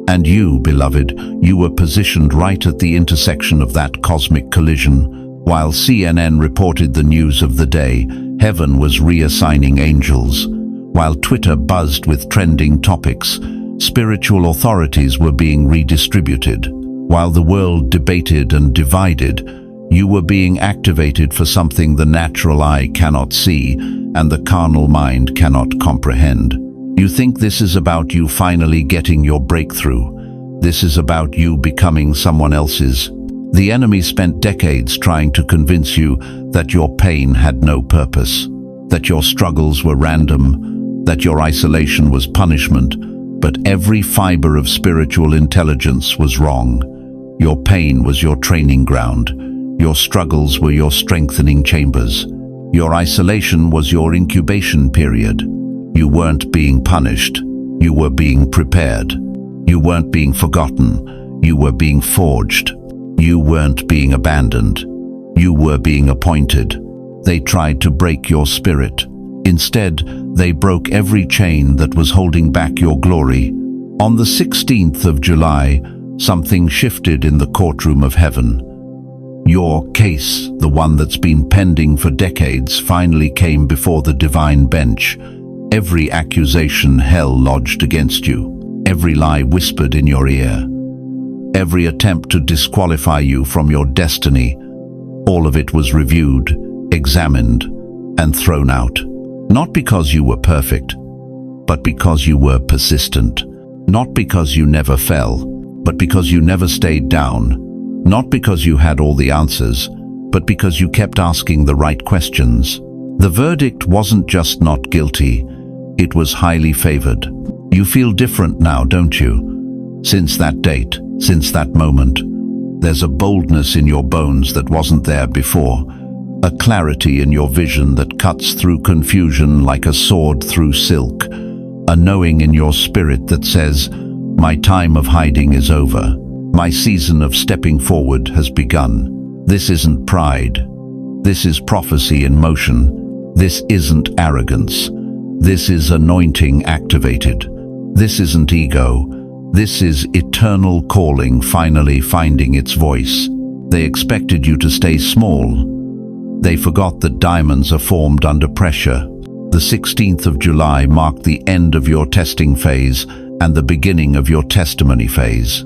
And you, beloved, you were positioned right at the intersection of that cosmic collision. While CNN reported the news of the day, heaven was reassigning angels. While Twitter buzzed with trending topics, spiritual authorities were being redistributed. While the world debated and divided, you were being activated for something the natural eye cannot see and the carnal mind cannot comprehend. You think this is about you finally getting your breakthrough. This is about you becoming someone else's. The enemy spent decades trying to convince you that your pain had no purpose, that your struggles were random, that your isolation was punishment, but every fiber of spiritual intelligence was wrong. Your pain was your training ground. Your struggles were your strengthening chambers. Your isolation was your incubation period. You weren't being punished. You were being prepared. You weren't being forgotten. You were being forged. You weren't being abandoned. You were being appointed. They tried to break your spirit. Instead, they broke every chain that was holding back your glory. On the 16th of July, something shifted in the courtroom of heaven. Your case, the one that's been pending for decades, finally came before the divine bench. Every accusation hell lodged against you, every lie whispered in your ear, every attempt to disqualify you from your destiny, all of it was reviewed, examined, and thrown out. Not because you were perfect, but because you were persistent. Not because you never fell, but because you never stayed down. Not because you had all the answers, but because you kept asking the right questions. The verdict wasn't just not guilty, it was highly favored. You feel different now, don't you? Since that date, since that moment, there's a boldness in your bones that wasn't there before. A clarity in your vision that cuts through confusion like a sword through silk. A knowing in your spirit that says, My time of hiding is over. My season of stepping forward has begun. This isn't pride. This is prophecy in motion. This isn't arrogance. This is anointing activated. This isn't ego. This is eternal calling finally finding its voice. They expected you to stay small. They forgot that diamonds are formed under pressure. The 16th of July marked the end of your testing phase and the beginning of your testimony phase.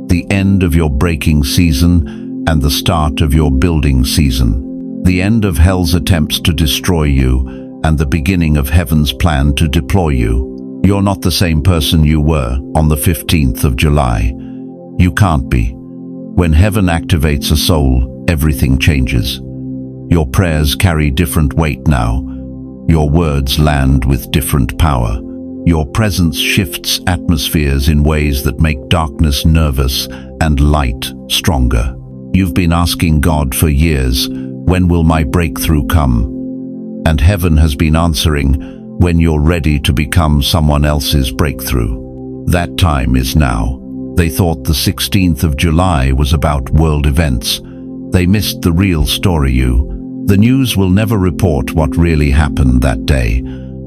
The end of your breaking season and the start of your building season. The end of hell's attempts to destroy you and the beginning of heaven's plan to deploy you. You're not the same person you were on the 15th of July. You can't be. When heaven activates a soul, everything changes. Your prayers carry different weight now. Your words land with different power. Your presence shifts atmospheres in ways that make darkness nervous and light stronger. You've been asking God for years, when will my breakthrough come? And heaven has been answering, when you're ready to become someone else's breakthrough. That time is now. They thought the 16th of July was about world events. They missed the real story. The news will never report what really happened that day.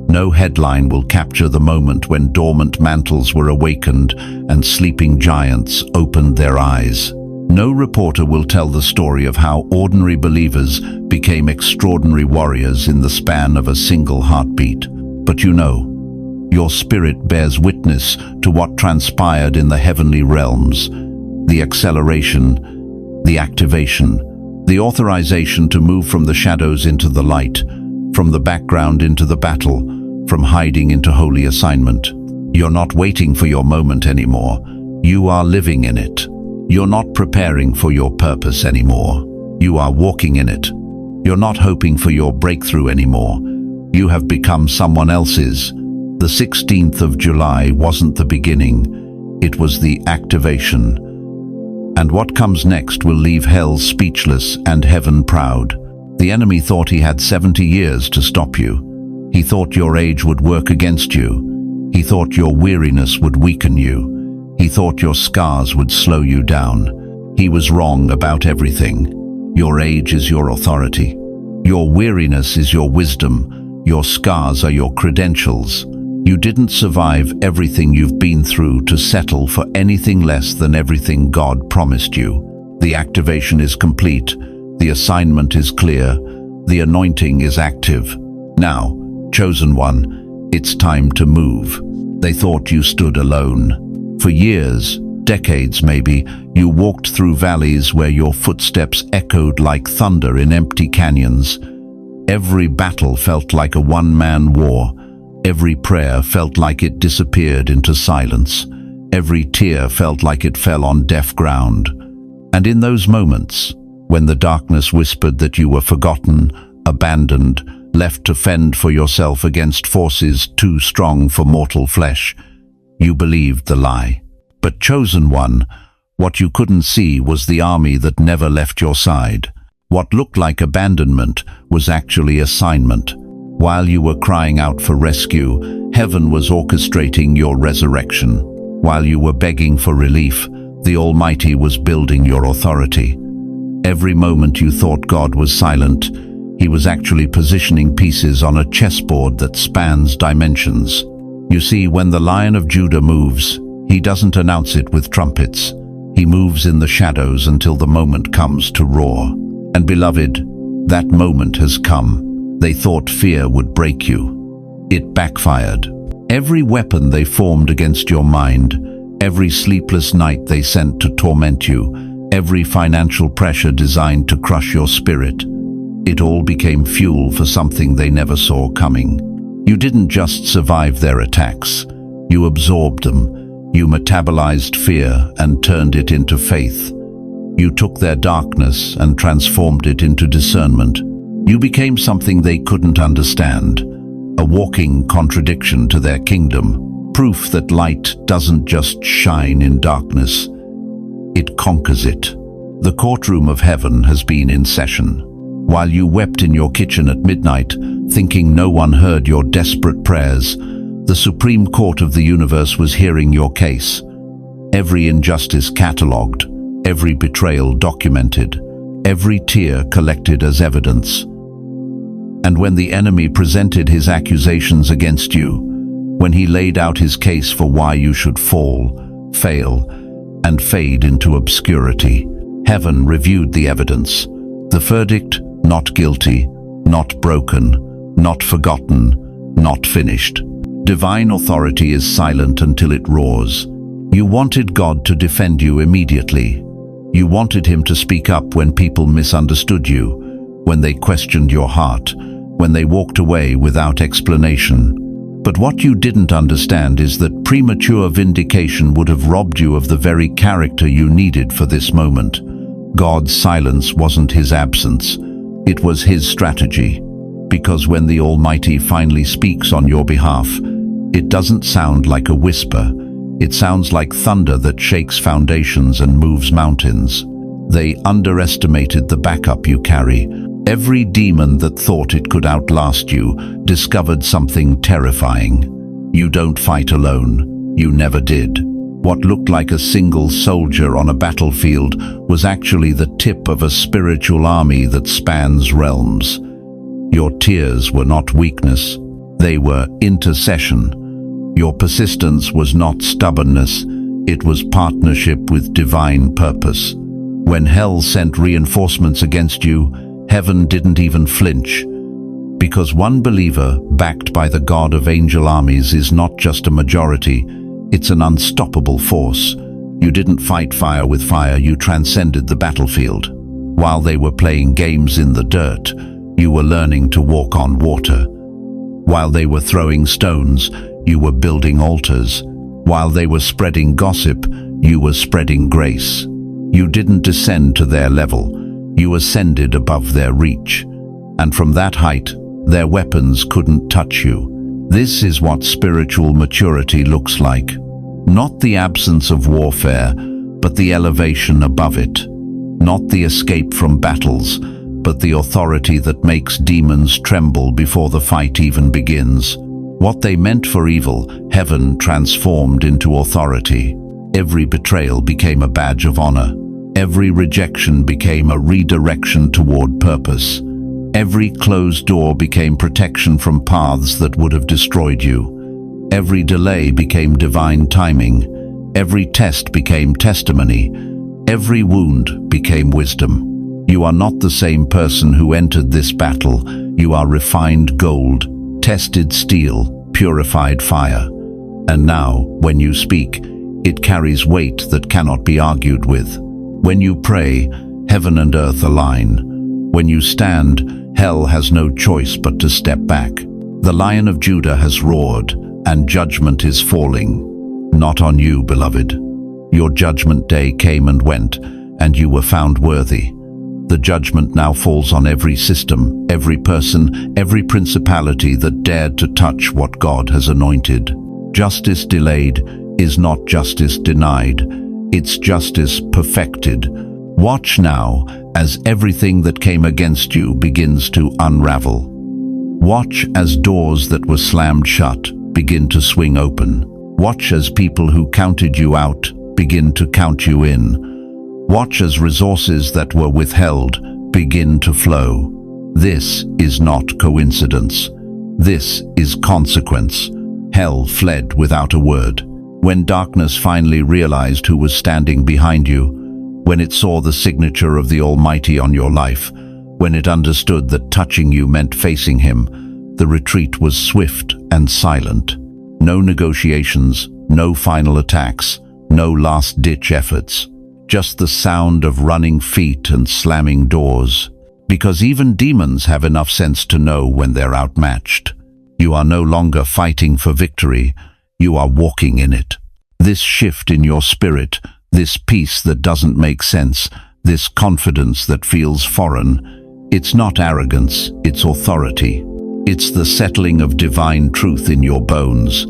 No headline will capture the moment when dormant mantles were awakened and sleeping giants opened their eyes. No reporter will tell the story of how ordinary believers became extraordinary warriors in the span of a single heartbeat. But you know, your spirit bears witness to what transpired in the heavenly realms. The acceleration, the activation, the authorization to move from the shadows into the light, from the background into the battle, from hiding into holy assignment. You're not waiting for your moment anymore. You are living in it. You're not preparing for your purpose anymore. You are walking in it. You're not hoping for your breakthrough anymore. You have become someone else's. The 16th of July wasn't the beginning. It was the activation. And what comes next will leave hell speechless and heaven proud. The enemy thought he had 70 years to stop you. He thought your age would work against you. He thought your weariness would weaken you. He thought your scars would slow you down. He was wrong about everything. Your age is your authority. Your weariness is your wisdom. Your scars are your credentials. You didn't survive everything you've been through to settle for anything less than everything God promised you. The activation is complete. The assignment is clear. The anointing is active. Now, chosen one, it's time to move. They thought you stood alone. For years, decades maybe, you walked through valleys where your footsteps echoed like thunder in empty canyons. Every battle felt like a one-man war. Every prayer felt like it disappeared into silence. Every tear felt like it fell on deaf ground. And in those moments, when the darkness whispered that you were forgotten, abandoned, left to fend for yourself against forces too strong for mortal flesh, you believed the lie. But chosen one, what you couldn't see was the army that never left your side. What looked like abandonment was actually assignment. While you were crying out for rescue, heaven was orchestrating your resurrection. While you were begging for relief, the Almighty was building your authority. Every moment you thought God was silent, He was actually positioning pieces on a chessboard that spans dimensions. You see, when the Lion of Judah moves, He doesn't announce it with trumpets. He moves in the shadows until the moment comes to roar. And beloved, that moment has come. They thought fear would break you. It backfired. Every weapon they formed against your mind, every sleepless night they sent to torment you, every financial pressure designed to crush your spirit, it all became fuel for something they never saw coming. You didn't just survive their attacks. You absorbed them. You metabolized fear and turned it into faith. You took their darkness and transformed it into discernment. You became something they couldn't understand, a walking contradiction to their kingdom, proof that light doesn't just shine in darkness, it conquers it. The courtroom of heaven has been in session. While you wept in your kitchen at midnight, thinking no one heard your desperate prayers, the Supreme Court of the universe was hearing your case. every injustice catalogued, every betrayal documented, every tear collected as evidence. And when the enemy presented his accusations against you, when he laid out his case for why you should fall, fail, and fade into obscurity, heaven reviewed the evidence. The verdict: not guilty, not broken, not forgotten, not finished. Divine authority is silent until it roars. You wanted God to defend you immediately. You wanted him to speak up when people misunderstood you, when they questioned your heart, when they walked away without explanation. But what you didn't understand is that premature vindication would have robbed you of the very character you needed for this moment. God's silence wasn't his absence, it was his strategy. Because when the Almighty finally speaks on your behalf, it doesn't sound like a whisper. It sounds like thunder that shakes foundations and moves mountains. They underestimated the backup you carry. Every demon that thought it could outlast you discovered something terrifying. You don't fight alone. You never did. What looked like a single soldier on a battlefield was actually the tip of a spiritual army that spans realms. Your tears were not weakness. They were intercession. Your persistence was not stubbornness. It was partnership with divine purpose. When hell sent reinforcements against you, heaven didn't even flinch. Because one believer, backed by the God of angel armies, is not just a majority, it's an unstoppable force. You didn't fight fire with fire, you transcended the battlefield. While they were playing games in the dirt, you were learning to walk on water. While they were throwing stones, you were building altars. While they were spreading gossip, you were spreading grace. You didn't descend to their level. You ascended above their reach. And from that height, their weapons couldn't touch you. This is what spiritual maturity looks like. Not the absence of warfare, but the elevation above it. Not the escape from battles, but the authority that makes demons tremble before the fight even begins. What they meant for evil, heaven transformed into authority. Every betrayal became a badge of honor. Every rejection became a redirection toward purpose. Every closed door became protection from paths that would have destroyed you. Every delay became divine timing. Every test became testimony. Every wound became wisdom. You are not the same person who entered this battle. You are refined gold, tested steel, purified fire. And now, when you speak, it carries weight that cannot be argued with. When you pray, heaven and earth align. When you stand, hell has no choice but to step back. The Lion of Judah has roared, and judgment is falling. Not on you, beloved. Your judgment day came and went, and you were found worthy. The judgment now falls on every system, every person, every principality that dared to touch what God has anointed. Justice delayed is not justice denied. It's justice perfected. Watch now as everything that came against you begins to unravel. Watch as doors that were slammed shut begin to swing open. Watch as people who counted you out begin to count you in. Watch as resources that were withheld begin to flow. This is not coincidence. This is consequence. Hell fled without a word. When darkness finally realized who was standing behind you, when it saw the signature of the Almighty on your life, when it understood that touching you meant facing him, the retreat was swift and silent. No negotiations, no final attacks, no last-ditch efforts. Just the sound of running feet and slamming doors. Because even demons have enough sense to know when they're outmatched. You are no longer fighting for victory, you are walking in it. This shift in your spirit, this peace that doesn't make sense, this confidence that feels foreign, it's not arrogance, it's authority. It's the settling of divine truth in your bones.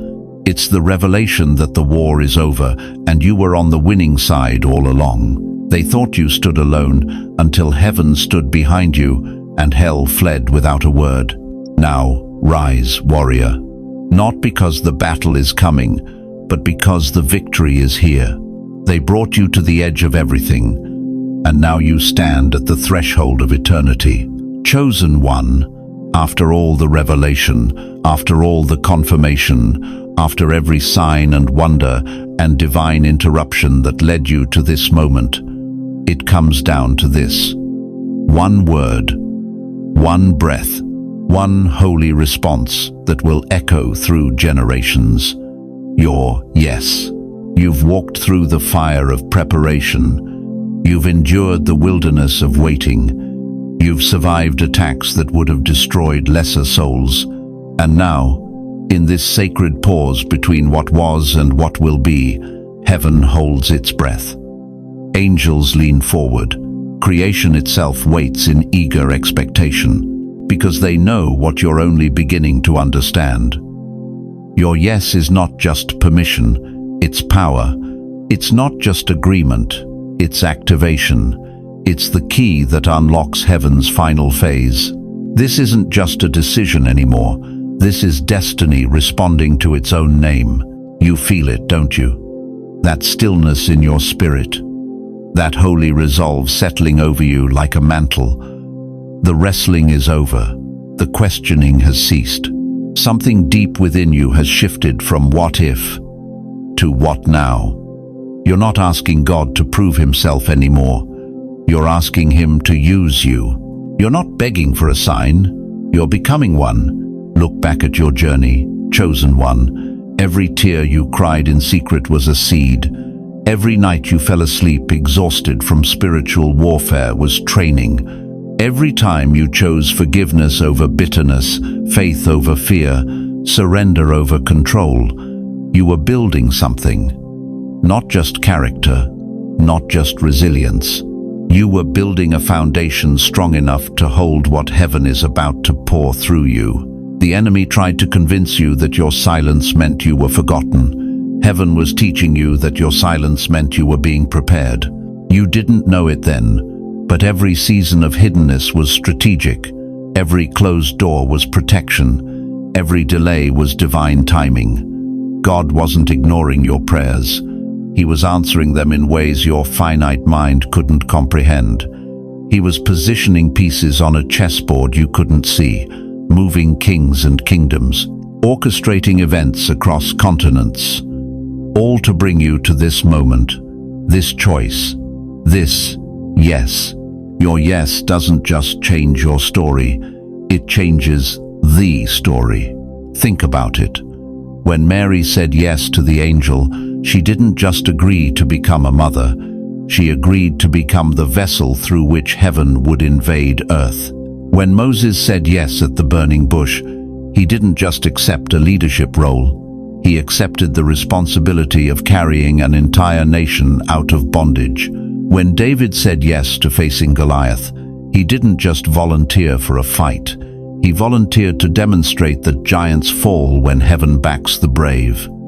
It's the revelation that the war is over and you were on the winning side all along. They thought you stood alone until heaven stood behind you and hell fled without a word. Now, rise, warrior. Not because the battle is coming, but because the victory is here. They brought you to the edge of everything, and now you stand at the threshold of eternity. Chosen one, after all the revelation, after all the confirmation, after every sign and wonder and divine interruption that led you to this moment, it comes down to this. One word, one breath, one holy response that will echo through generations. Your yes. You've walked through the fire of preparation. You've endured the wilderness of waiting. You've survived attacks that would have destroyed lesser souls. And now, in this sacred pause between what was and what will be, heaven holds its breath. Angels lean forward. Creation itself waits in eager expectation, because they know what you're only beginning to understand. Your yes is not just permission, it's power. It's not just agreement, it's activation. It's the key that unlocks heaven's final phase. This isn't just a decision anymore. This is destiny responding to its own name. You feel it, don't you? That stillness in your spirit. That holy resolve settling over you like a mantle. The wrestling is over. The questioning has ceased. Something deep within you has shifted from what if to what now. You're not asking God to prove himself anymore. You're asking him to use you. You're not begging for a sign. You're becoming one. Look back at your journey, chosen one. Every tear you cried in secret was a seed. Every night you fell asleep exhausted from spiritual warfare was training. Every time you chose forgiveness over bitterness, faith over fear, surrender over control, you were building something. Not just character, not just resilience. You were building a foundation strong enough to hold what heaven is about to pour through you. The enemy tried to convince you that your silence meant you were forgotten. Heaven was teaching you that your silence meant you were being prepared. You didn't know it then, but every season of hiddenness was strategic. Every closed door was protection. Every delay was divine timing. God wasn't ignoring your prayers. He was answering them in ways your finite mind couldn't comprehend. He was positioning pieces on a chessboard you couldn't see, moving kings and kingdoms, orchestrating events across continents, all to bring you to this moment, this choice, this yes. Your yes doesn't just change your story, it changes the story. Think about it. When Mary said yes to the angel, she didn't just agree to become a mother, she agreed to become the vessel through which heaven would invade earth. When Moses said yes at the burning bush, he didn't just accept a leadership role, he accepted the responsibility of carrying an entire nation out of bondage. When David said yes to facing Goliath, he didn't just volunteer for a fight. He volunteered to demonstrate that giants fall when heaven backs the brave.